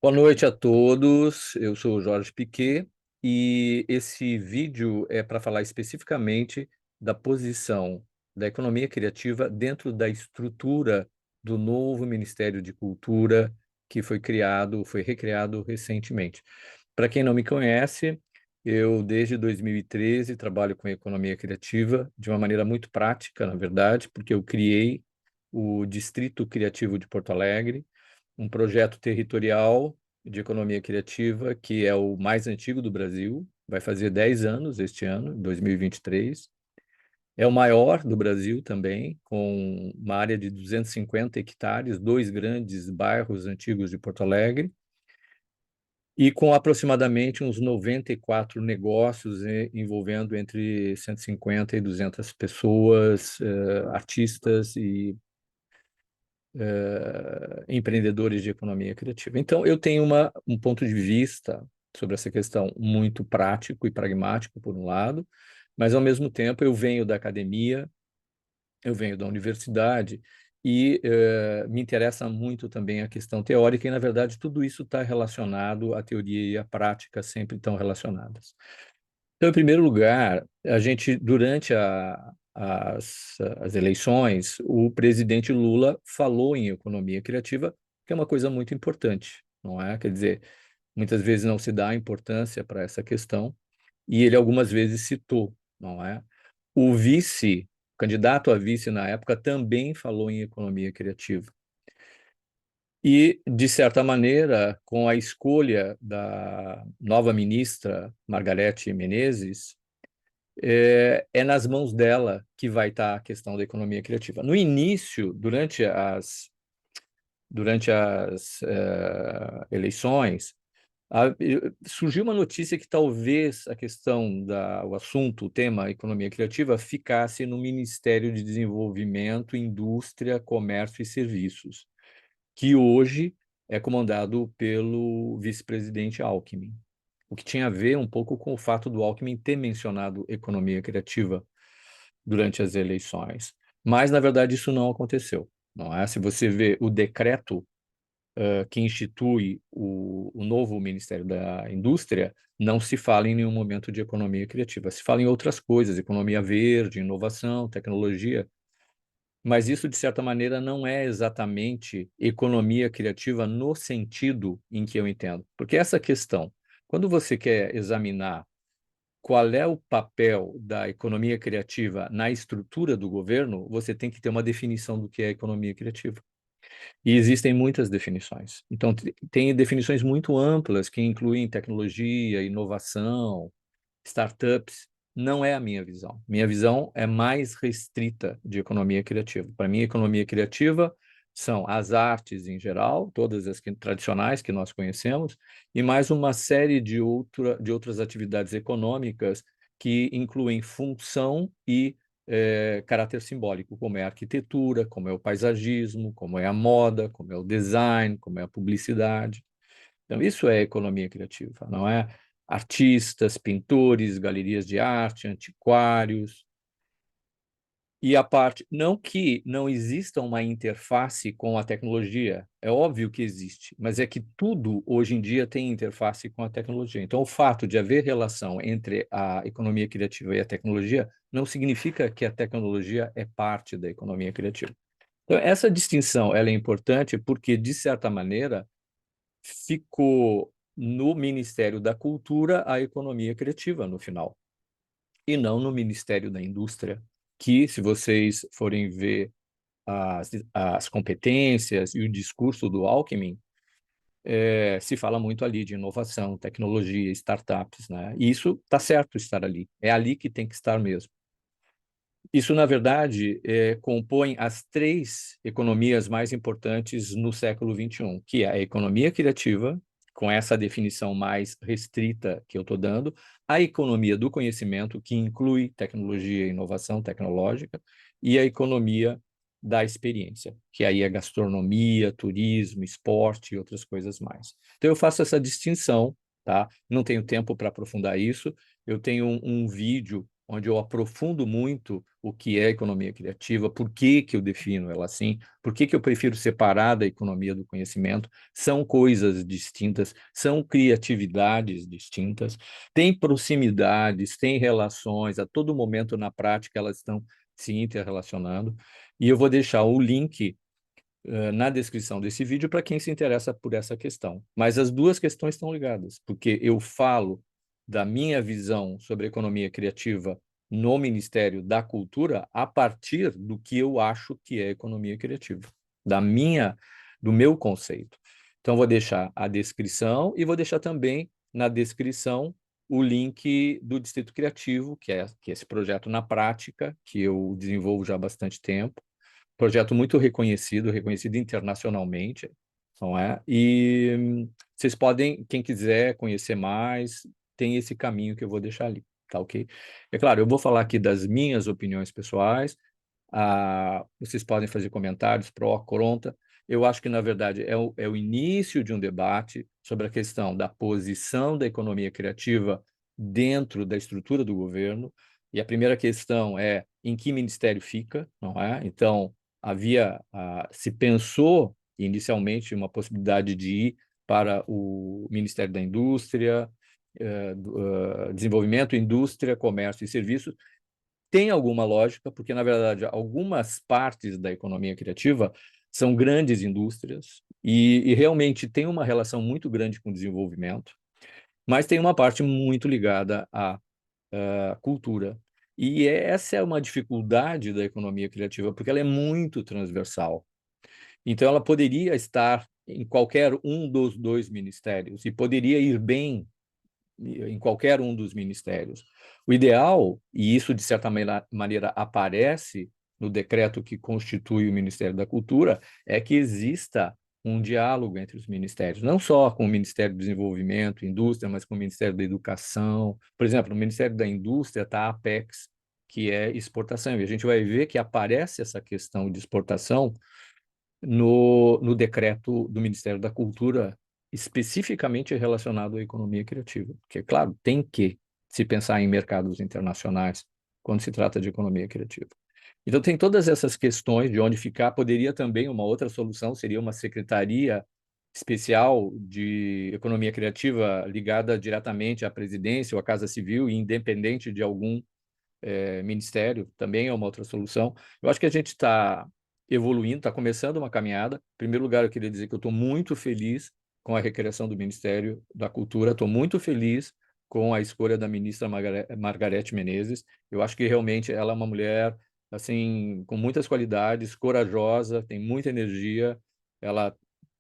Boa noite a todos, eu sou o Jorge Piquet e esse vídeo é para falar especificamente da posição da economia criativa dentro da estrutura do novo Ministério de Cultura que foi recriado recentemente. Para quem não me conhece, eu desde 2013 trabalho com economia criativa de uma maneira muito prática, na verdade, porque eu criei o Distrito Criativo de Porto Alegre, um projeto territorial de economia criativa que é o mais antigo do Brasil, vai fazer 10 anos este ano, 2023. É o maior do Brasil também, com uma área de 250 hectares, dois grandes bairros antigos de Porto Alegre, e com aproximadamente uns 94 negócios envolvendo entre 150 e 200 pessoas, artistas e empreendedores de economia criativa. Então, eu tenho um ponto de vista sobre essa questão muito prático e pragmático, por um lado, mas, ao mesmo tempo, eu venho da academia, eu venho da universidade e me interessa muito também a questão teórica e, na verdade, tudo isso está relacionado, a teoria e a prática sempre estão relacionadas. Então, em primeiro lugar, a gente, durante as eleições, o presidente Lula falou em economia criativa, que é uma coisa muito importante, não é? Quer dizer, muitas vezes não se dá importância para essa questão, e ele algumas vezes citou, não é? O vice, o candidato a vice na época, também falou em economia criativa. E, de certa maneira, com a escolha da nova ministra Margarete Menezes, é nas mãos dela que vai estar a questão da economia criativa. No início, durante as eleições, surgiu uma notícia que talvez a questão o assunto, o tema economia criativa, ficasse no Ministério de Desenvolvimento, Indústria, Comércio e Serviços, que hoje é comandado pelo vice-presidente Alckmin. O que tinha a ver um pouco com o fato do Alckmin ter mencionado economia criativa durante as eleições. Mas, na verdade, isso não aconteceu. Não é? Se você vê o decreto que institui o novo Ministério da Indústria, não se fala em nenhum momento de economia criativa. Se fala em outras coisas, economia verde, inovação, tecnologia, mas isso, de certa maneira, não é exatamente economia criativa no sentido em que eu entendo. Porque essa questão, quando você quer examinar qual é o papel da economia criativa na estrutura do governo, você tem que ter uma definição do que é economia criativa. E existem muitas definições. Então, tem definições muito amplas que incluem tecnologia, inovação, startups. Não é a minha visão. Minha visão é mais restrita de economia criativa. Para mim, economia criativa são as artes em geral, todas as tradicionais que nós conhecemos, e mais uma série de outras atividades econômicas que incluem função e caráter simbólico, como é a arquitetura, como é o paisagismo, como é a moda, como é o design, como é a publicidade. Então, isso é economia criativa, não é? Artistas, pintores, galerias de arte, antiquários. E a parte, não que não exista uma interface com a tecnologia, é óbvio que existe, mas é que tudo hoje em dia tem interface com a tecnologia. Então, o fato de haver relação entre a economia criativa e a tecnologia não significa que a tecnologia é parte da economia criativa. Então, essa distinção ela é importante porque, de certa maneira, ficou no Ministério da Cultura a economia criativa no final, e não no Ministério da Indústria, que, se vocês forem ver as competências e o discurso do Alckmin, se fala muito ali de inovação, tecnologia, startups, né? E isso está certo estar ali, é ali que tem que estar mesmo. Isso, na verdade, compõe as três economias mais importantes no século XXI, que é a economia criativa, com essa definição mais restrita que eu estou dando, a economia do conhecimento, que inclui tecnologia e inovação tecnológica, e a economia da experiência, que aí é gastronomia, turismo, esporte e outras coisas mais. Então, eu faço essa distinção, tá? Não tenho tempo para aprofundar isso. Eu tenho um vídeo onde eu aprofundo muito o que é economia criativa, por que que eu defino ela assim, por que que eu prefiro separar da economia do conhecimento. São coisas distintas, são criatividades distintas, têm proximidades, têm relações, a todo momento na prática elas estão se interrelacionando. E eu vou deixar o link na descrição desse vídeo para quem se interessa por essa questão. Mas as duas questões estão ligadas, porque eu falo da minha visão sobre economia criativa no Ministério da Cultura a partir do que eu acho que é economia criativa, do meu conceito. Então, vou deixar a descrição e vou deixar também na descrição o link do Distrito Criativo, que é esse projeto na prática, que eu desenvolvo já há bastante tempo, projeto muito reconhecido, reconhecido internacionalmente, não é? E vocês podem, quem quiser conhecer mais, tem esse caminho que eu vou deixar ali, tá ok? É claro, eu vou falar aqui das minhas opiniões pessoais, vocês podem fazer comentários pró, contra. Eu acho que, na verdade, é o início de um debate sobre a questão da posição da economia criativa dentro da estrutura do governo, e a primeira questão é em que ministério fica, não é? Então, se pensou inicialmente uma possibilidade de ir para o Ministério da Indústria, Desenvolvimento, Indústria, Comércio e Serviços. Tem alguma lógica, porque, na verdade, algumas partes da economia criativa são grandes indústrias e realmente tem uma relação muito grande com o desenvolvimento, mas tem uma parte muito ligada à cultura. E essa é uma dificuldade da economia criativa, porque ela é muito transversal. Então, ela poderia estar em qualquer um dos dois ministérios e poderia ir bem em qualquer um dos ministérios. O ideal, e isso de certa maneira aparece no decreto que constitui o Ministério da Cultura, é que exista um diálogo entre os ministérios, não só com o Ministério do Desenvolvimento, Indústria, mas com o Ministério da Educação. Por exemplo, no Ministério da Indústria está a Apex, que é exportação, e a gente vai ver que aparece essa questão de exportação no decreto do Ministério da Cultura, especificamente relacionado à economia criativa. Porque, claro, tem que se pensar em mercados internacionais quando se trata de economia criativa. Então, tem todas essas questões de onde ficar. Poderia também, uma outra solução seria uma secretaria especial de economia criativa ligada diretamente à presidência ou à Casa Civil e independente de algum ministério, também é uma outra solução. Eu acho que a gente está evoluindo, está começando uma caminhada. Em primeiro lugar, eu queria dizer que eu estou muito feliz com a recriação do Ministério da Cultura, estou muito feliz com a escolha da ministra Margarete Menezes. Eu acho que realmente ela é uma mulher assim com muitas qualidades, corajosa, tem muita energia, ela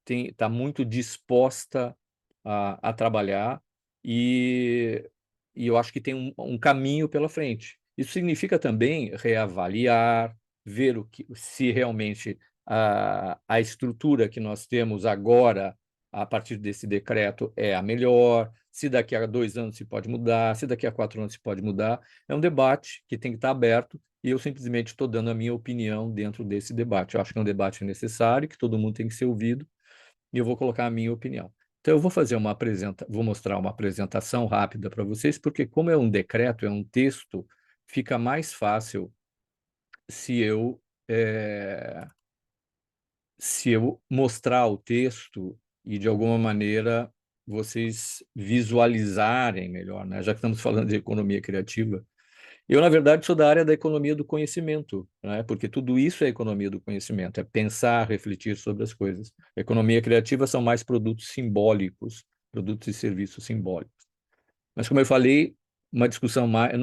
está muito disposta a trabalhar e, e eu acho que tem um caminho pela frente. Isso significa também reavaliar, ver se realmente a estrutura que nós temos agora, a partir desse decreto, é a melhor, se daqui a 2 anos se pode mudar, se daqui a 4 anos se pode mudar. É um debate que tem que estar aberto e eu simplesmente estou dando a minha opinião dentro desse debate. Eu acho que é um debate necessário, que todo mundo tem que ser ouvido, e eu vou colocar a minha opinião. Então, eu vou vou mostrar uma apresentação rápida para vocês, porque como é um decreto, é um texto, fica mais fácil se eu, eh, se eu mostrar o texto e, de alguma maneira, vocês visualizarem melhor, né? Já que estamos falando de economia criativa, eu, na verdade, sou da área da economia do conhecimento, né? Porque tudo isso é economia do conhecimento, é pensar, refletir sobre as coisas. A economia criativa são mais produtos simbólicos, produtos e serviços simbólicos. Mas, como eu falei, uma discussão mais.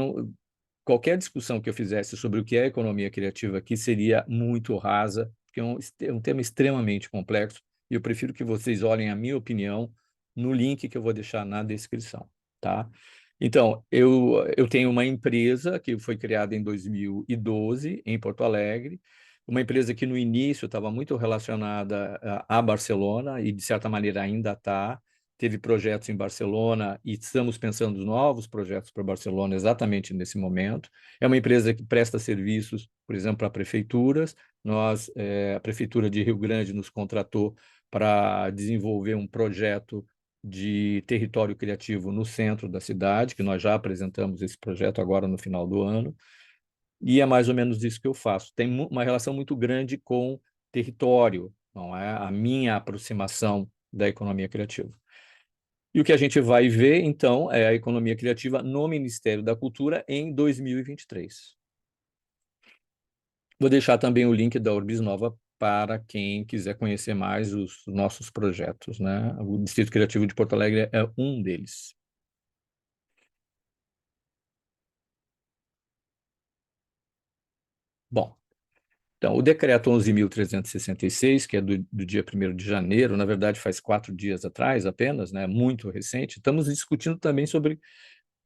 Qualquer discussão que eu fizesse sobre o que é economia criativa aqui seria muito rasa, porque é um tema extremamente complexo, e eu prefiro que vocês olhem a minha opinião no link que eu vou deixar na descrição, tá? Então, eu tenho uma empresa que foi criada em 2012, em Porto Alegre, uma empresa que no início estava muito relacionada a Barcelona e, de certa maneira, ainda está. Teve projetos em Barcelona e estamos pensando novos projetos para Barcelona exatamente nesse momento. É uma empresa que presta serviços, por exemplo, para prefeituras. A Prefeitura de Rio Grande nos contratou para desenvolver um projeto de território criativo no centro da cidade, que nós já apresentamos esse projeto agora no final do ano, e é mais ou menos isso que eu faço. Tem uma relação muito grande com território, não é? A minha aproximação da economia criativa. E o que a gente vai ver, então, é a economia criativa no Ministério da Cultura em 2023. Vou deixar também o link da Urbis Nova para quem quiser conhecer mais os nossos projetos, né? O Distrito Criativo de Porto Alegre é um deles. Bom, então, o decreto 11.366, que é do dia 1º de janeiro, na verdade faz 4 dias atrás apenas, né? Muito recente, estamos discutindo também sobre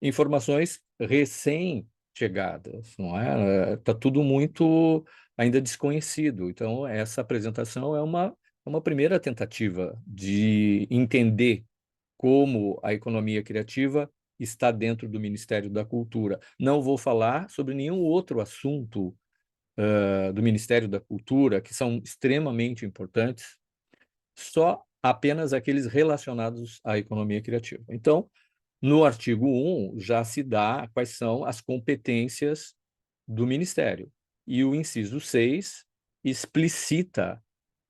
informações recém-chegadas, não é? Está tudo muito ainda desconhecido. Então, essa apresentação é uma primeira tentativa de entender como a economia criativa está dentro do Ministério da Cultura. Não vou falar sobre nenhum outro assunto do Ministério da Cultura que são extremamente importantes, só apenas aqueles relacionados à economia criativa. Então, no artigo 1 já se dá quais são as competências do Ministério. E o inciso 6 explicita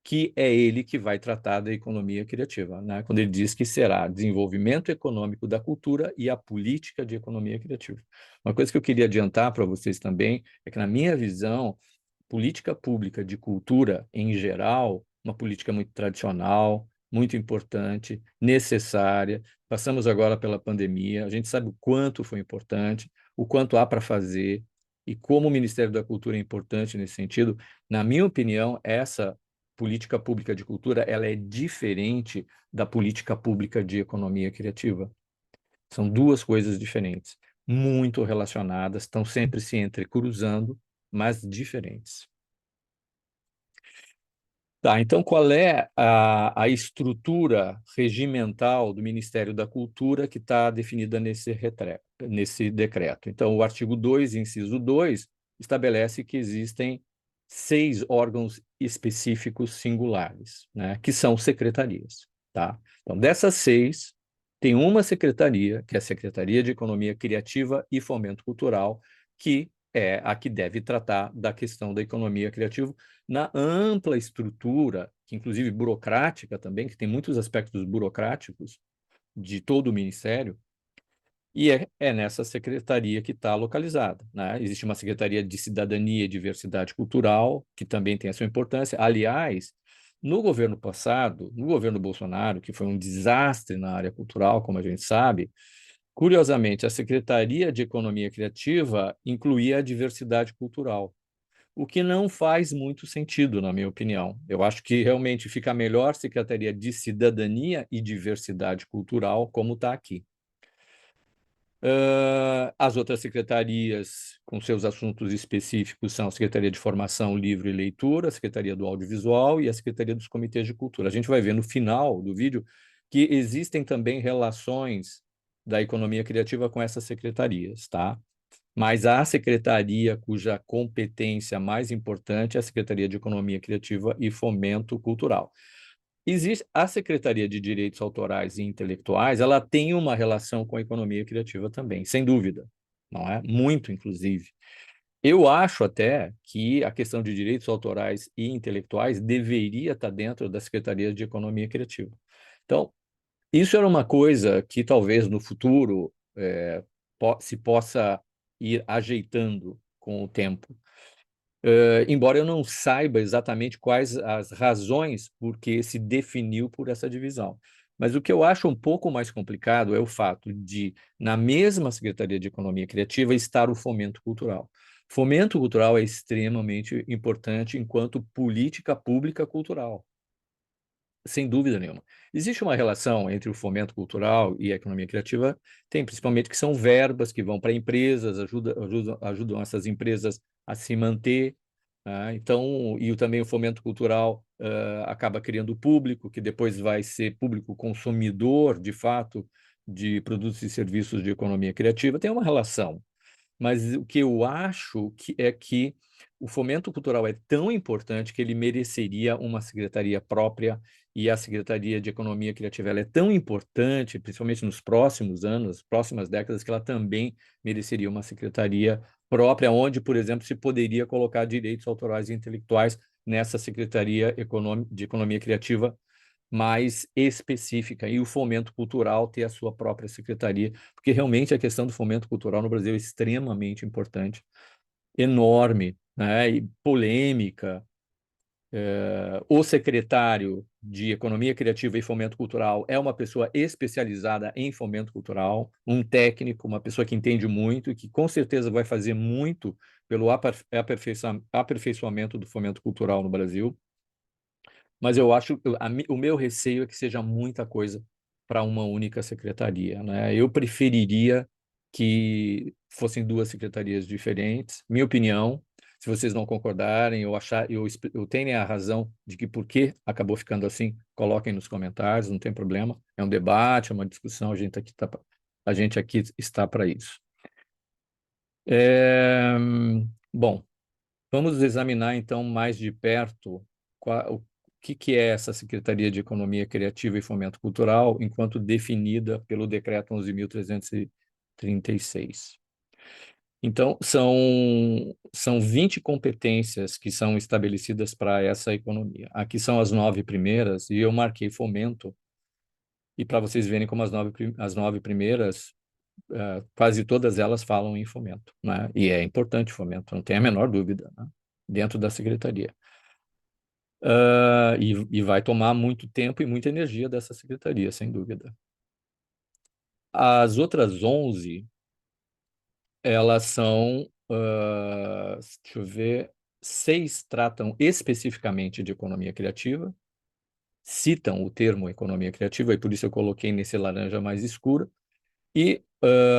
que é ele que vai tratar da economia criativa, né? Quando ele diz que será desenvolvimento econômico da cultura e a política de economia criativa. Uma coisa que eu queria adiantar para vocês também é que, na minha visão, política pública de cultura, em geral, uma política muito tradicional, muito importante, necessária. Passamos agora pela pandemia, a gente sabe o quanto foi importante, o quanto há para fazer e como o Ministério da Cultura é importante nesse sentido. Na minha opinião, essa política pública de cultura ela é diferente da política pública de economia criativa. São duas coisas diferentes, muito relacionadas, estão sempre se entrecruzando, mas diferentes. Tá, então qual é a estrutura regimental do Ministério da Cultura que está definida nesse decreto? Então, o artigo 2, inciso 2, estabelece que existem 6 órgãos específicos singulares, né, que são secretarias. Tá? Então, dessas 6, tem uma secretaria, que é a Secretaria de Economia Criativa e Fomento Cultural, que é a que deve tratar da questão da economia criativa na ampla estrutura, que inclusive burocrática também, que tem muitos aspectos burocráticos de todo o Ministério, e é nessa secretaria que está localizada, né? Existe uma Secretaria de Cidadania e Diversidade Cultural, que também tem a sua importância. Aliás, no governo passado, no governo Bolsonaro, que foi um desastre na área cultural, como a gente sabe, curiosamente, a Secretaria de Economia Criativa incluía a diversidade cultural, o que não faz muito sentido, na minha opinião. Eu acho que realmente fica melhor Secretaria de Cidadania e Diversidade Cultural, como está aqui. As outras secretarias, com seus assuntos específicos, são a Secretaria de Formação, Livro e Leitura, a Secretaria do Audiovisual e a Secretaria dos Comitês de Cultura. A gente vai ver no final do vídeo que existem também relações da economia criativa com essas secretarias, tá? Mas a secretaria cuja competência mais importante é a Secretaria de Economia Criativa e Fomento Cultural. Existe a Secretaria de Direitos Autorais e Intelectuais, ela tem uma relação com a economia criativa também, sem dúvida, não é? Muito, inclusive. Eu acho até que a questão de direitos autorais e intelectuais deveria estar dentro da Secretaria de Economia Criativa. Então, isso era uma coisa que talvez no futuro se possa ir ajeitando com o tempo. Embora eu não saiba exatamente quais as razões por que se definiu por essa divisão. Mas o que eu acho um pouco mais complicado é o fato de, na mesma Secretaria de Economia Criativa, estar o fomento cultural. Fomento cultural é extremamente importante enquanto política pública cultural, sem dúvida nenhuma. Existe uma relação entre o fomento cultural e a economia criativa, tem principalmente que são verbas que vão para empresas, ajudam essas empresas a se manter, então, e também o fomento cultural acaba criando público, que depois vai ser público consumidor, de fato, de produtos e serviços de economia criativa. Tem uma relação, mas o que eu acho é que o fomento cultural é tão importante que ele mereceria uma secretaria própria, e a Secretaria de Economia Criativa ela é tão importante, principalmente nos próximos anos, próximas décadas, que ela também mereceria uma secretaria própria, onde, por exemplo, se poderia colocar direitos autorais e intelectuais nessa Secretaria de Economia Criativa mais específica, e o fomento cultural ter a sua própria secretaria, porque realmente a questão do fomento cultural no Brasil é extremamente importante, enorme, né, e polêmica. O secretário de Economia Criativa e Fomento Cultural é uma pessoa especializada em fomento cultural, um técnico, uma pessoa que entende muito e que com certeza vai fazer muito pelo aperfeiçoamento do fomento cultural no Brasil. Mas eu acho, o meu receio é que seja muita coisa para uma única secretaria, né? Eu preferiria que fossem duas secretarias diferentes. Minha opinião, se vocês não concordarem, eu tenho a razão de que por que acabou ficando assim, coloquem nos comentários, não tem problema. É um debate, é uma discussão, a gente aqui está para isso. É, bom, vamos examinar, então, mais de perto o que é essa Secretaria de Economia Criativa e Fomento Cultural, enquanto definida pelo Decreto 11.336. Então, são 20 competências que são estabelecidas para essa economia. Aqui são as 9 primeiras, e eu marquei fomento, e para vocês verem como as nove primeiras, quase todas elas falam em fomento, né? E é importante o fomento, não tem a menor dúvida, né? Dentro da secretaria. E vai tomar muito tempo e muita energia dessa secretaria, sem dúvida. As outras 11, elas são, deixa eu ver, 6 tratam especificamente de economia criativa, citam o termo economia criativa, e por isso eu coloquei nesse laranja mais escuro, e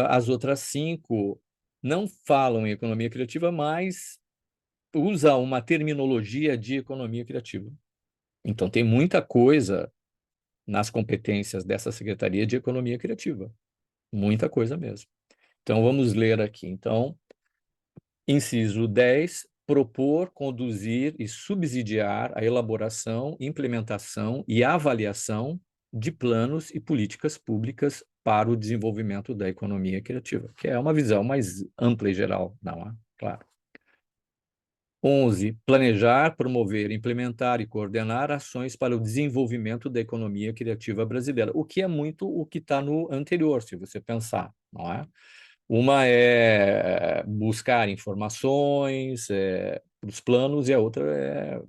as outras 5 não falam em economia criativa, mas usa uma terminologia de economia criativa. Então, tem muita coisa nas competências dessa Secretaria de Economia Criativa. Muita coisa mesmo. Então, vamos ler aqui. Então, inciso 10, propor, conduzir e subsidiar a elaboração, implementação e avaliação de planos e políticas públicas para o desenvolvimento da economia criativa, que é uma visão mais ampla e geral, não é? Claro. 11, planejar, promover, implementar e coordenar ações para o desenvolvimento da economia criativa brasileira, o que é muito o que está no anterior, se você pensar, não é? Uma é buscar informações para os planos, e a outra é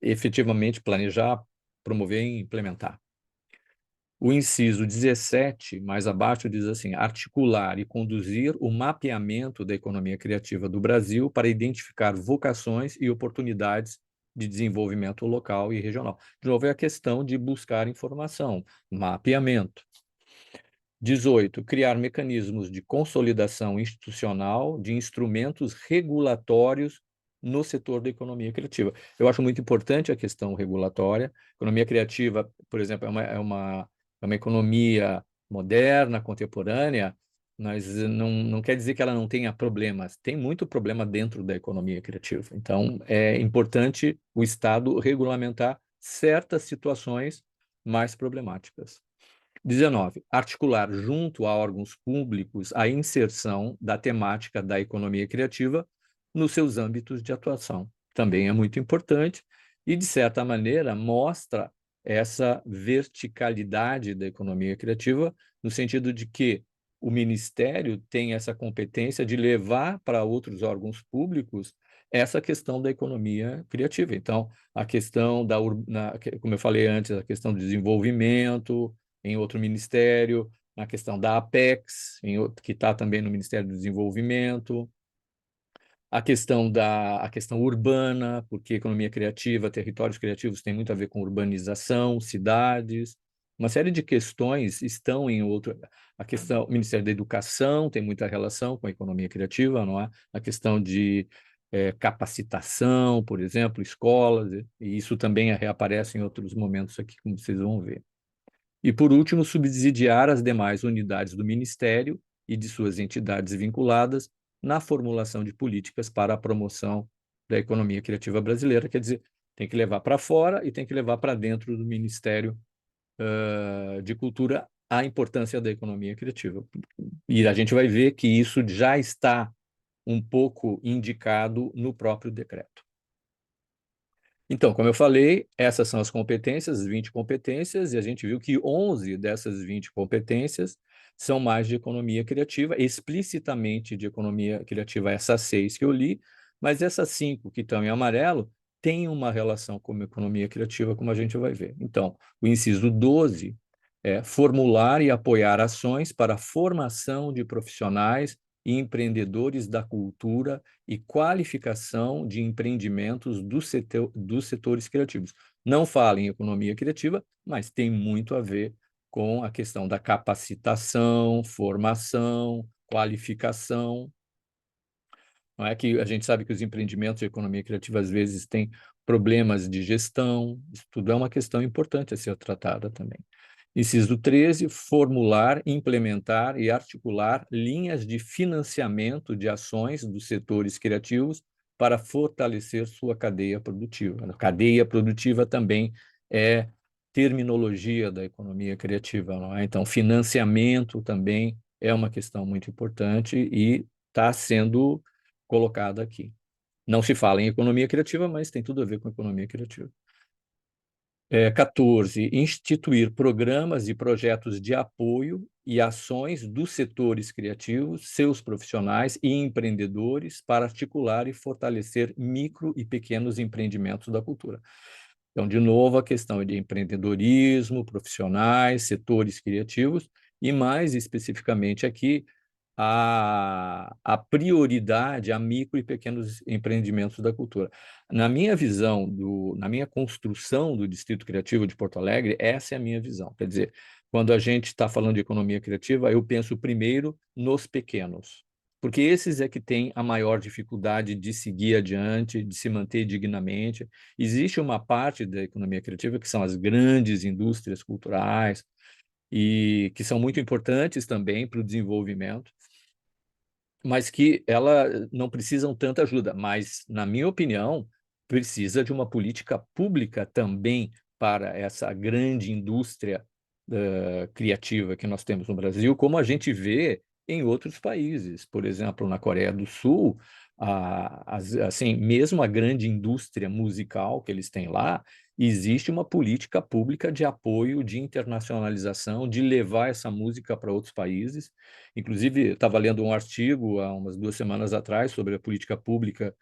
efetivamente planejar, promover e implementar. O inciso 17, mais abaixo, diz assim: articular e conduzir o mapeamento da economia criativa do Brasil para identificar vocações e oportunidades de desenvolvimento local e regional. De novo, é a questão de buscar informação, mapeamento. 18, criar mecanismos de consolidação institucional de instrumentos regulatórios no setor da economia criativa. Eu acho muito importante a questão regulatória. Economia criativa, por exemplo, é uma economia moderna, contemporânea, mas não quer dizer que ela não tenha problemas. Tem muito problema dentro da economia criativa. Então, é importante o Estado regulamentar certas situações mais problemáticas. 19. Articular junto a órgãos públicos a inserção da temática da economia criativa nos seus âmbitos de atuação. Também é muito importante e, de certa maneira, mostra essa verticalidade da economia criativa, no sentido de que o Ministério tem essa competência de levar para outros órgãos públicos essa questão da economia criativa. Então, a questão como eu falei antes, a questão do desenvolvimento, em outro ministério, na questão da Apex, que está também no Ministério do Desenvolvimento, a questão urbana, porque economia criativa, territórios criativos tem muito a ver com urbanização, cidades, uma série de questões estão em outro. O Ministério da Educação tem muita relação com a economia criativa, não é? A questão de capacitação, por exemplo, escolas, e isso também reaparece em outros momentos aqui, como vocês vão ver. E, por último, subsidiar as demais unidades do Ministério e de suas entidades vinculadas na formulação de políticas para a promoção da economia criativa brasileira, quer dizer, tem que levar para fora e tem que levar para dentro do Ministério de Cultura a importância da economia criativa. E a gente vai ver que isso já está um pouco indicado no próprio decreto. Então, como eu falei, essas são as competências, as 20 competências, e a gente viu que 11 dessas 20 competências são mais de economia criativa, explicitamente de economia criativa, essas 6 que eu li, mas essas 5 que estão em amarelo têm uma relação com a economia criativa, como a gente vai ver. Então, o inciso 12 é formular e apoiar ações para a formação de profissionais e empreendedores da cultura e qualificação de empreendimentos dos setores criativos. Não fala em economia criativa, mas tem muito a ver com a questão da capacitação, formação, qualificação. Não é que a gente sabe que os empreendimentos de economia criativa às vezes têm problemas de gestão, isso tudo é uma questão importante a ser tratada também. Inciso 13, formular, implementar e articular linhas de financiamento de ações dos setores criativos para fortalecer sua cadeia produtiva. A cadeia produtiva também é terminologia da economia criativa, não é? Então, financiamento também é uma questão muito importante e está sendo colocada aqui. Não se fala em economia criativa, mas tem tudo a ver com economia criativa. 14, instituir programas e projetos de apoio e ações dos setores criativos, seus profissionais e empreendedores para articular e fortalecer micro e pequenos empreendimentos da cultura. Então, de novo, a questão de empreendedorismo, profissionais, setores criativos e, mais especificamente aqui, a prioridade a micro e pequenos empreendimentos da cultura. Na minha visão, na minha construção do Distrito Criativo de Porto Alegre, essa é a minha visão. Quer dizer, quando a gente está falando de economia criativa, eu penso primeiro nos pequenos, porque esses é que têm a maior dificuldade de seguir adiante, de se manter dignamente. Existe uma parte da economia criativa que são as grandes indústrias culturais, e que são muito importantes também para o desenvolvimento, mas que ela não precisam tanta ajuda. Mas, na minha opinião, precisa de uma política pública também para essa grande indústria criativa que nós temos no Brasil, como a gente vê em outros países. Por exemplo, na Coreia do Sul, assim, mesmo a grande indústria musical que eles têm lá, existe uma política pública de apoio, de internacionalização, de levar essa música para outros países. Inclusive, estava lendo um artigo há umas 2 semanas atrás sobre a política pública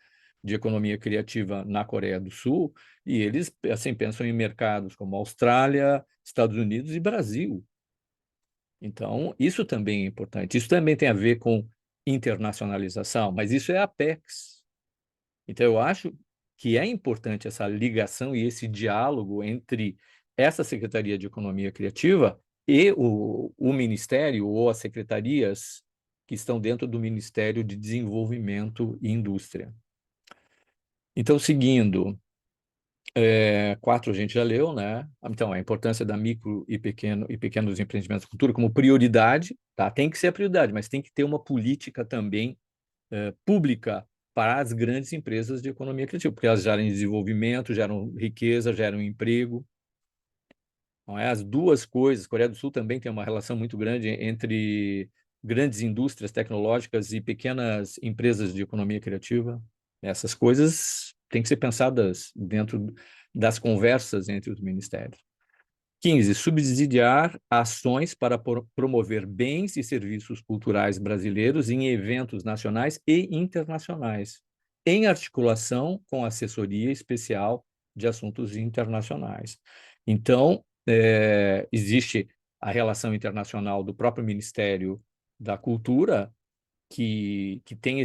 de economia criativa na Coreia do Sul, e eles assim pensam em mercados como Austrália, Estados Unidos e Brasil. Então, isso também é importante. Isso também tem a ver com internacionalização, mas isso é a Apex. Então, eu acho que é importante essa ligação e esse diálogo entre essa Secretaria de Economia Criativa e o Ministério ou as secretarias que estão dentro do Ministério de Desenvolvimento e Indústria. Então, seguindo, 4 a gente já leu, né? Então, a importância da micro e pequenos empreendimentos de cultura como prioridade, tá? Tem que ser a prioridade, mas tem que ter uma política também pública para as grandes empresas de economia criativa, porque elas geram desenvolvimento, geram riqueza, geram emprego. Não é? As duas coisas, a Coreia do Sul também tem uma relação muito grande entre grandes indústrias tecnológicas e pequenas empresas de economia criativa. Essas coisas têm que ser pensadas dentro das conversas entre os ministérios. 15, subsidiar ações para promover bens e serviços culturais brasileiros em eventos nacionais e internacionais, em articulação com a assessoria especial de assuntos internacionais. Então, existe a relação internacional do próprio Ministério da Cultura, que tem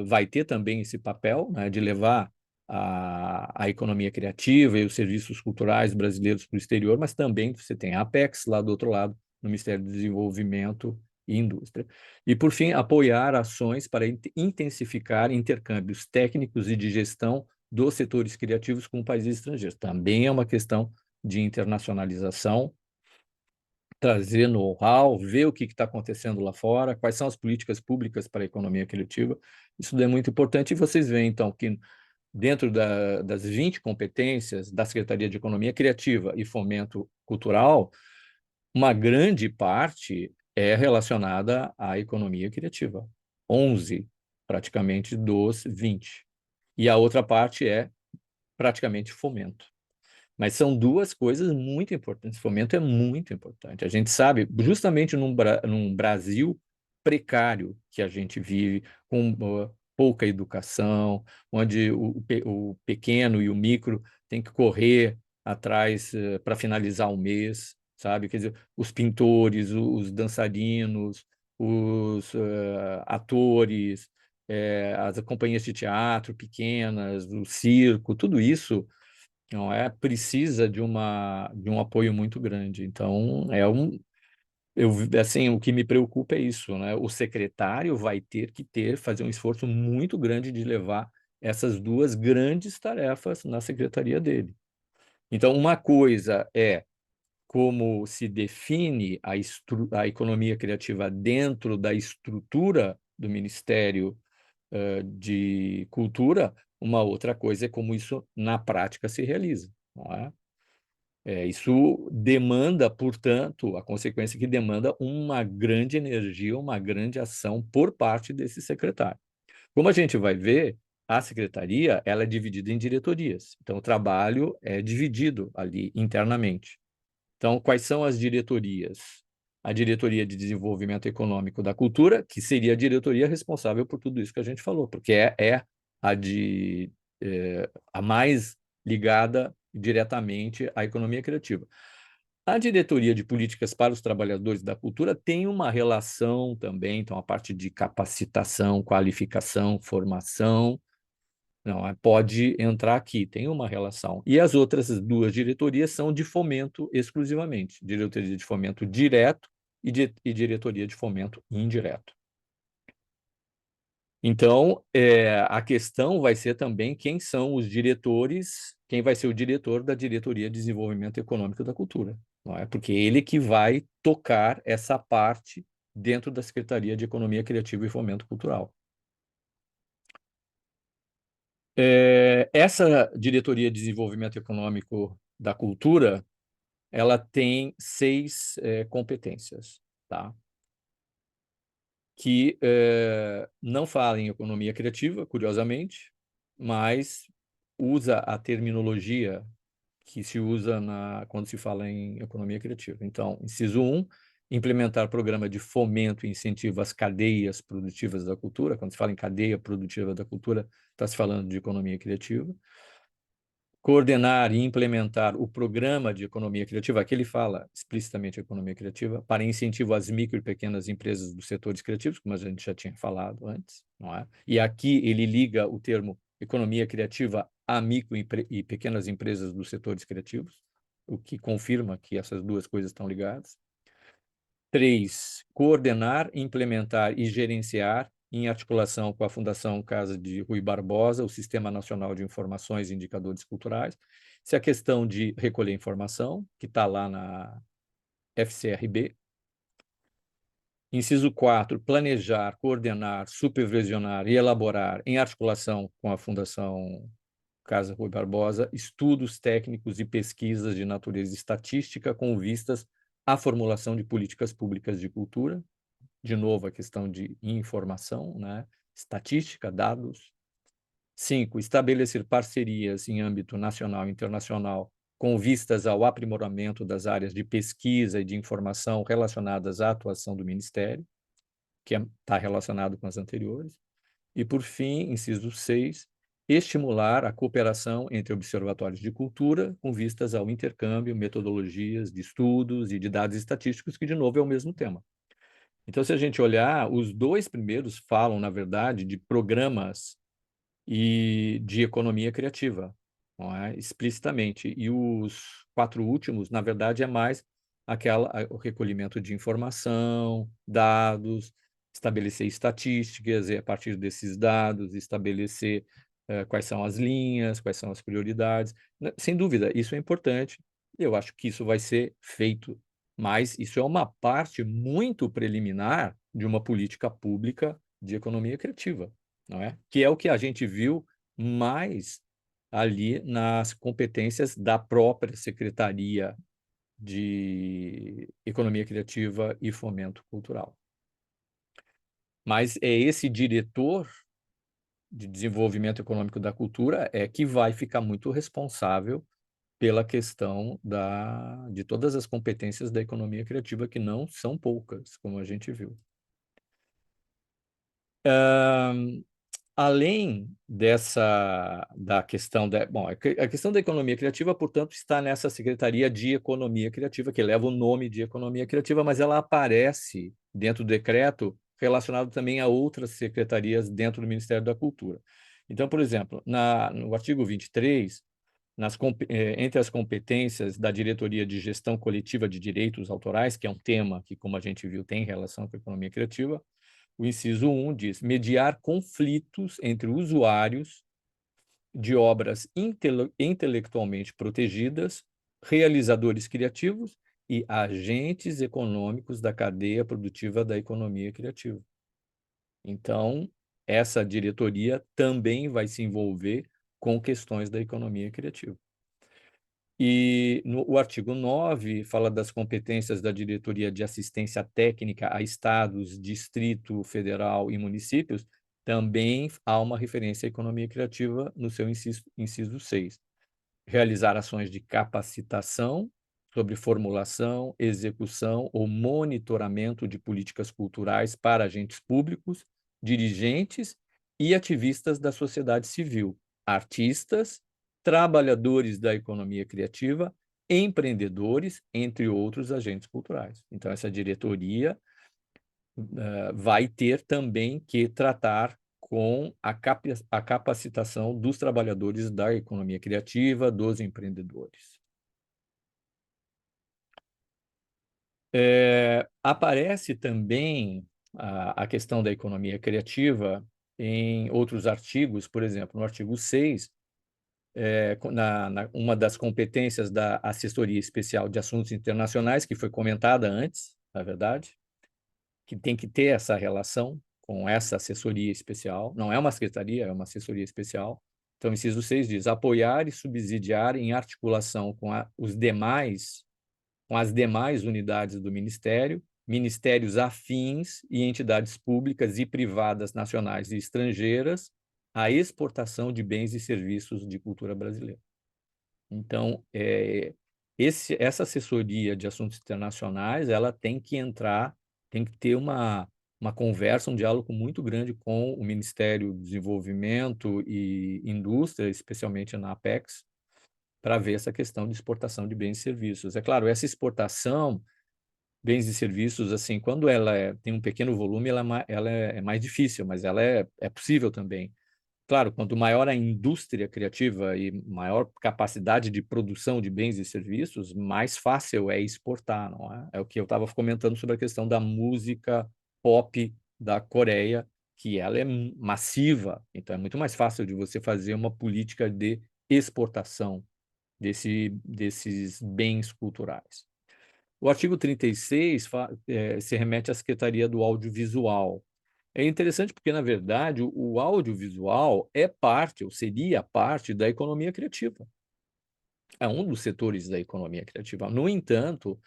vai ter também esse papel, né, de levar a economia criativa e os serviços culturais brasileiros para o exterior, mas também você tem a Apex lá do outro lado, no Ministério do Desenvolvimento e Indústria. E, por fim, apoiar ações para intensificar intercâmbios técnicos e de gestão dos setores criativos com países estrangeiros. Também é uma questão de internacionalização, trazer know-how, ver o que está acontecendo lá fora, quais são as políticas públicas para a economia criativa. Isso é muito importante. E vocês veem, então, que dentro das 20 competências da Secretaria de Economia Criativa e Fomento Cultural, uma grande parte é relacionada à economia criativa. 11, praticamente, dos 20. E a outra parte é praticamente fomento. Mas são duas coisas muito importantes. Fomento é muito importante. A gente sabe, justamente num Brasil precário que a gente vive, com pouca educação, onde o pequeno e o micro têm que correr atrás para finalizar o mês, sabe? Quer dizer, os pintores, os dançarinos, os atores, as companhias de teatro pequenas, o circo, tudo isso não é, precisa de um apoio muito grande. Então, assim, o que me preocupa é isso, né? O secretário vai ter que fazer um esforço muito grande de levar essas duas grandes tarefas na secretaria dele. Então, uma coisa é como se define a economia criativa dentro da estrutura do Ministério de Cultura, uma outra coisa é como isso na prática se realiza, não é? Isso demanda, portanto, a consequência é que demanda uma grande energia, uma grande ação por parte desse secretário. Como a gente vai ver, a secretaria ela é dividida em diretorias. Então, o trabalho é dividido ali internamente. Então, quais são as diretorias? A Diretoria de Desenvolvimento Econômico da Cultura, que seria a diretoria responsável por tudo isso que a gente falou, porque é a mais ligada diretamente à economia criativa. A Diretoria de Políticas para os Trabalhadores da Cultura tem uma relação também, então a parte de capacitação, qualificação, formação, não, pode entrar aqui, tem uma relação. E as outras duas diretorias são de fomento exclusivamente, diretoria de fomento direto e diretoria de fomento indireto. Então, a questão vai ser também quem são os diretores, quem vai ser o diretor da Diretoria de Desenvolvimento Econômico da Cultura, não é? Porque ele que vai tocar essa parte dentro da Secretaria de Economia Criativa e Fomento Cultural. Essa Diretoria de Desenvolvimento Econômico da Cultura, ela tem 6 competências, tá? Que não fala em economia criativa, curiosamente, mas usa a terminologia que se usa quando se fala em economia criativa. Então, inciso 1, implementar programa de fomento e incentivo às cadeias produtivas da cultura. Quando se fala em cadeia produtiva da cultura, está se falando de economia criativa. Coordenar e implementar o programa de economia criativa, aqui ele fala explicitamente economia criativa, para incentivo às micro e pequenas empresas dos setores criativos, como a gente já tinha falado antes, não é? E aqui ele liga o termo economia criativa a micro e pequenas empresas dos setores criativos, o que confirma que essas duas coisas estão ligadas. 3, coordenar, implementar e gerenciar, em articulação com a Fundação Casa de Rui Barbosa, o Sistema Nacional de Informações e Indicadores Culturais. Se a questão de recolher informação, que está lá na FCRB. Inciso 4, planejar, coordenar, supervisionar e elaborar, em articulação com a Fundação Casa Rui Barbosa, estudos técnicos e pesquisas de natureza estatística com vistas à formulação de políticas públicas de cultura. De novo, a questão de informação, né? Estatística, dados. 5, estabelecer parcerias em âmbito nacional e internacional com vistas ao aprimoramento das áreas de pesquisa e de informação relacionadas à atuação do Ministério, que está relacionado com as anteriores. E, por fim, inciso 6, estimular a cooperação entre observatórios de cultura com vistas ao intercâmbio, metodologias de estudos e de dados estatísticos, que, de novo, é o mesmo tema. Então, se a gente olhar, os 2 primeiros falam, na verdade, de programas e de economia criativa, não é? Explicitamente. E os 4 últimos, na verdade, é mais o recolhimento de informação, dados, estabelecer estatísticas e, a partir desses dados, estabelecer quais são as linhas, quais são as prioridades. Sem dúvida, isso é importante. Eu acho que isso vai ser feito, mas isso é uma parte muito preliminar de uma política pública de economia criativa, não é? Que é o que a gente viu mas ali nas competências da própria Secretaria de Economia Criativa e Fomento Cultural. Mas é esse diretor de desenvolvimento econômico da cultura que vai ficar muito responsável pela questão de todas as competências da economia criativa, que não são poucas, como a gente viu. Além da questão a questão da economia criativa, portanto, está nessa Secretaria de Economia Criativa, que leva o nome de Economia Criativa, mas ela aparece dentro do decreto relacionado também a outras secretarias dentro do Ministério da Cultura. Então, por exemplo, no artigo 23, entre as competências da Diretoria de Gestão Coletiva de Direitos Autorais, que é um tema que, como a gente viu, tem relação com a economia criativa, o inciso 1 diz: mediar conflitos entre usuários de obras intelectualmente protegidas, realizadores criativos e agentes econômicos da cadeia produtiva da economia criativa. Então, essa diretoria também vai se envolver com questões da economia criativa. E o artigo 9 fala das competências da Diretoria de Assistência Técnica a Estados, Distrito Federal e Municípios. Também há uma referência à economia criativa no seu inciso 6. Realizar ações de capacitação sobre formulação, execução ou monitoramento de políticas culturais para agentes públicos, dirigentes e ativistas da sociedade civil, artistas, trabalhadores da economia criativa, empreendedores, entre outros agentes culturais. Então, essa diretoria vai ter também que tratar com a capacitação dos trabalhadores da economia criativa, dos empreendedores. Aparece também a questão da economia criativa em outros artigos, por exemplo, no artigo 6, uma das competências da Assessoria Especial de Assuntos Internacionais, que foi comentada antes, na verdade, que tem que ter essa relação com essa assessoria especial. Não é uma secretaria, é uma assessoria especial. Então, o inciso 6 diz: apoiar e subsidiar em articulação com as demais unidades do Ministério, ministérios afins e entidades públicas e privadas nacionais e estrangeiras, a exportação de bens e serviços de cultura brasileira. Então, essa assessoria de assuntos internacionais, ela tem que ter uma conversa, um diálogo muito grande com o Ministério do Desenvolvimento e Indústria, especialmente na Apex, para ver essa questão de exportação de bens e serviços. É claro, essa exportação, bens e serviços, assim, quando ela tem um pequeno volume, ela é mais difícil, mas ela é possível também. Claro, quanto maior a indústria criativa e maior capacidade de produção de bens e serviços, mais fácil é exportar, não é? É o que eu estava comentando sobre a questão da música pop da Coreia, que ela é massiva, então é muito mais fácil de você fazer uma política de exportação desses bens culturais. O artigo 36 se remete à Secretaria do Audiovisual. É interessante porque, na verdade, o audiovisual é parte, ou seria parte, da economia criativa. É um dos setores da economia criativa. No entanto,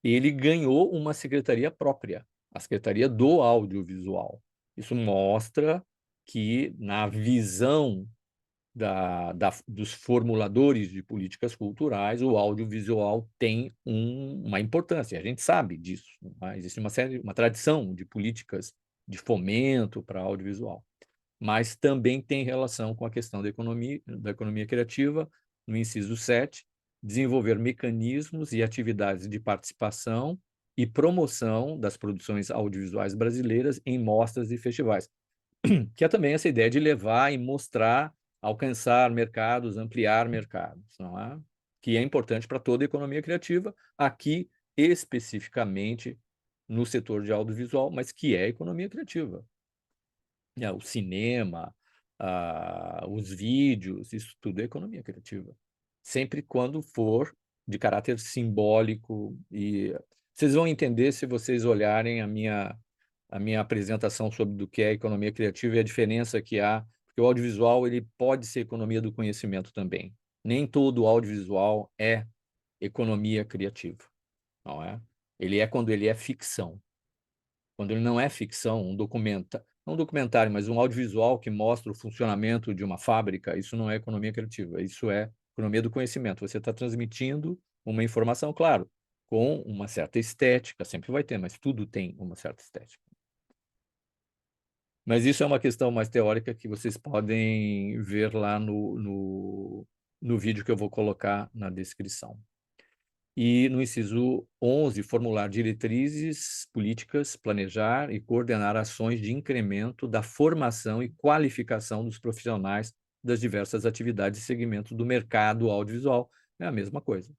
ele ganhou uma secretaria própria, a Secretaria do Audiovisual. Isso mostra que, na visão dos formuladores de políticas culturais, o audiovisual tem uma importância. A gente sabe disso. Né? Existe uma tradição de políticas de fomento para audiovisual, mas também tem relação com a questão da economia criativa, no inciso 7, desenvolver mecanismos e atividades de participação e promoção das produções audiovisuais brasileiras em mostras e festivais, que é também essa ideia de levar e mostrar, alcançar mercados, ampliar mercados, não é? Que é importante para toda a economia criativa, aqui especificamente no setor de audiovisual, mas que é economia criativa. O cinema, os vídeos, isso tudo é economia criativa. Sempre quando for de caráter simbólico. E vocês vão entender se vocês olharem a minha apresentação sobre do que é economia criativa e a diferença que há, porque o audiovisual ele pode ser economia do conhecimento também. Nem todo audiovisual é economia criativa, não é? Ele é quando ele é ficção. Quando ele não é ficção, não um documentário, mas um audiovisual que mostra o funcionamento de uma fábrica, isso não é economia criativa, isso é economia do conhecimento. Você está transmitindo uma informação, claro, com uma certa estética, sempre vai ter, mas tudo tem uma certa estética. Mas isso é uma questão mais teórica que vocês podem ver lá no vídeo que eu vou colocar na descrição. E no inciso 11, formular diretrizes políticas, planejar e coordenar ações de incremento da formação e qualificação dos profissionais das diversas atividades e segmentos do mercado audiovisual. É a mesma coisa.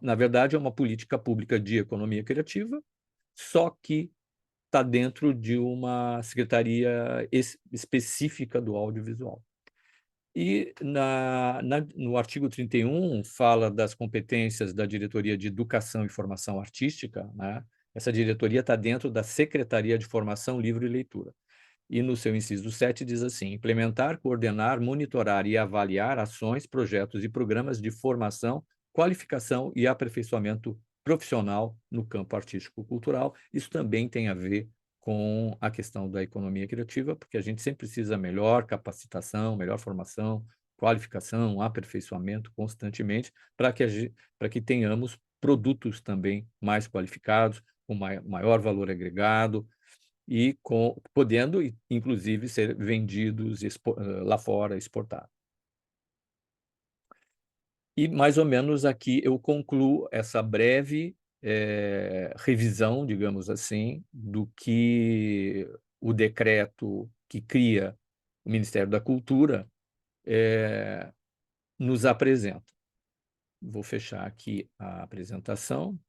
Na verdade, é uma política pública de economia criativa, só que está dentro de uma secretaria específica do audiovisual. E no artigo 31 fala das competências da Diretoria de Educação e Formação Artística, né? Essa diretoria está dentro da Secretaria de Formação, Livro e Leitura. E no seu inciso 7 diz assim: implementar, coordenar, monitorar e avaliar ações, projetos e programas de formação, qualificação e aperfeiçoamento profissional no campo artístico-cultural. Isso também tem a ver com a questão da economia criativa, porque a gente sempre precisa melhor capacitação, melhor formação, qualificação, aperfeiçoamento constantemente, para que tenhamos produtos também mais qualificados, com maior valor agregado, e podendo, inclusive, ser vendidos lá fora, exportados. E, mais ou menos, aqui eu concluo essa breve revisão, digamos assim, do que o decreto que cria o Ministério da Cultura nos apresenta. Vou fechar aqui a apresentação.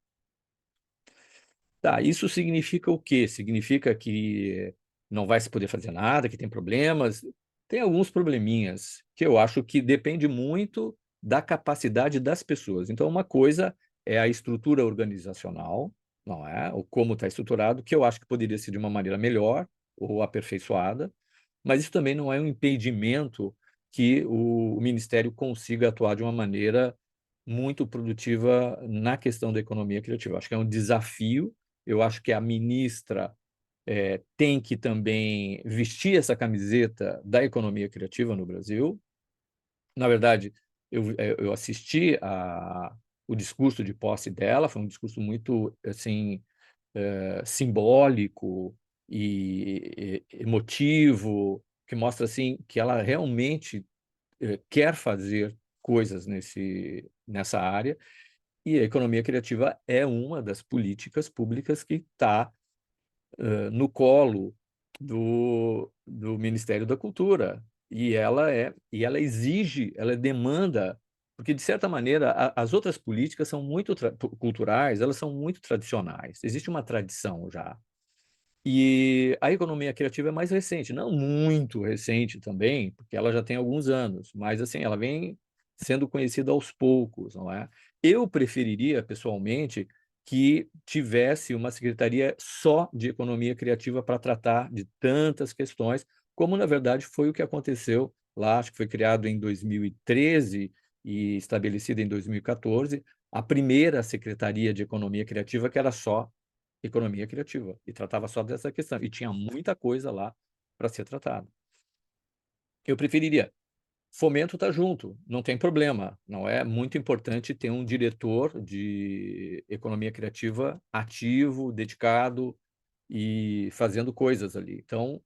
Tá, isso significa o quê? Significa que não vai se poder fazer nada, que tem problemas? Tem alguns probleminhas que eu acho que depende muito da capacidade das pessoas. Então, uma coisa é a estrutura organizacional, não é? O como está estruturado, que eu acho que poderia ser de uma maneira melhor ou aperfeiçoada, mas isso também não é um impedimento que o Ministério consiga atuar de uma maneira muito produtiva na questão da economia criativa. Acho que é um desafio. Eu acho que a ministra tem que também vestir essa camiseta da economia criativa no Brasil. Na verdade, eu assisti o discurso de posse dela, foi um discurso muito assim, simbólico e emotivo, que mostra assim que ela realmente quer fazer coisas nessa área, e a economia criativa é uma das políticas públicas que está no colo do Ministério da Cultura. E ela exige, ela demanda, porque, de certa maneira, as outras políticas são muito culturais, elas são muito tradicionais. Existe uma tradição já. E a economia criativa é mais recente, não muito recente também, porque ela já tem alguns anos, mas assim, ela vem sendo conhecida aos poucos, não é? Eu preferiria, pessoalmente, que tivesse uma secretaria só de economia criativa para tratar de tantas questões, como na verdade foi o que aconteceu lá, acho que foi criado em 2013 e estabelecida em 2014, a primeira secretaria de economia criativa que era só economia criativa, e tratava só dessa questão, e tinha muita coisa lá para ser tratada. Eu preferiria. Fomento está junto, não tem problema, não é muito importante ter um diretor de economia criativa ativo, dedicado e fazendo coisas ali. Então,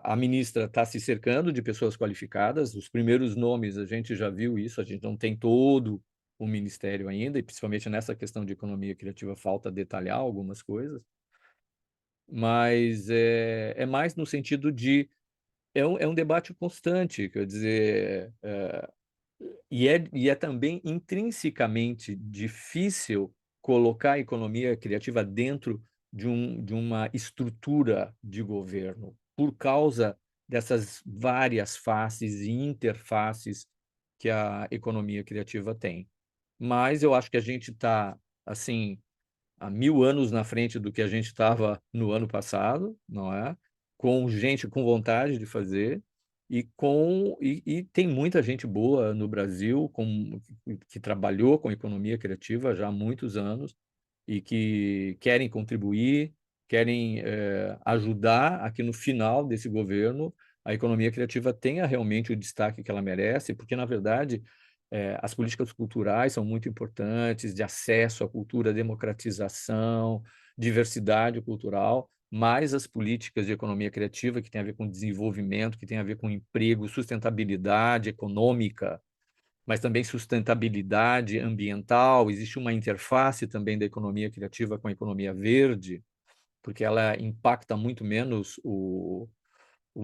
a ministra está se cercando de pessoas qualificadas, os primeiros nomes a gente já viu isso, a gente não tem todo o ministério ainda, e principalmente nessa questão de economia criativa falta detalhar algumas coisas, mas é mais no sentido de é um debate constante, quer dizer, e é também intrinsecamente difícil colocar a economia criativa dentro de uma estrutura de governo, por causa dessas várias faces e interfaces que a economia criativa tem. Mas eu acho que a gente está, assim, há 1000 anos na frente do que a gente estava no ano passado, não é? Com gente com vontade de fazer, e tem muita gente boa no Brasil que trabalhou com economia criativa já há muitos anos e que querem contribuir, querem ajudar a que no final desse governo a economia criativa tenha realmente o destaque que ela merece, porque, na verdade, as políticas culturais são muito importantes, de acesso à cultura, democratização, diversidade cultural, mais as políticas de economia criativa, que tem a ver com desenvolvimento, que tem a ver com emprego, sustentabilidade econômica, mas também sustentabilidade ambiental. Existe uma interface também da economia criativa com a economia verde, porque ela impacta muito menos o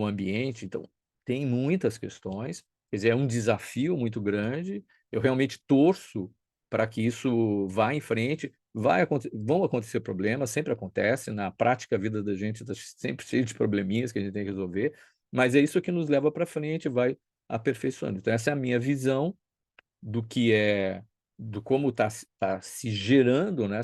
ambiente. Então, tem muitas questões. Quer dizer, é um desafio muito grande. Eu realmente torço para que isso vá em frente. Vão acontecer problemas, sempre acontece. Na prática, a vida da gente está sempre cheia de probleminhas que a gente tem que resolver, mas é isso que nos leva para frente, vai aperfeiçoando. Então, essa é a minha visão do que do como está se gerando, né?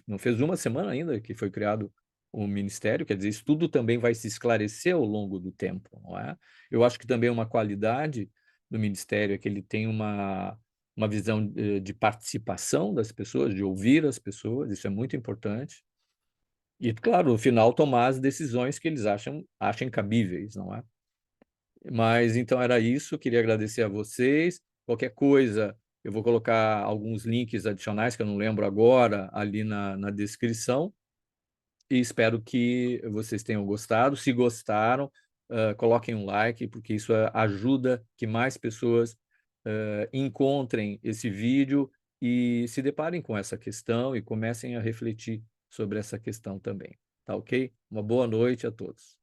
Não fez uma semana ainda que foi criado o Ministério, quer dizer, isso tudo também vai se esclarecer ao longo do tempo, não é? Eu acho que também uma qualidade do Ministério é que ele tem uma visão de participação das pessoas, de ouvir as pessoas, isso é muito importante. E, claro, no final, tomar as decisões que eles achem cabíveis, não é? Mas então era isso, queria agradecer a vocês. Qualquer coisa, eu vou colocar alguns links adicionais, que eu não lembro agora, ali na descrição, e espero que vocês tenham gostado. Se gostaram, coloquem um like, porque isso ajuda que mais pessoas encontrem esse vídeo e se deparem com essa questão e comecem a refletir sobre essa questão também. Tá ok? Uma boa noite a todos.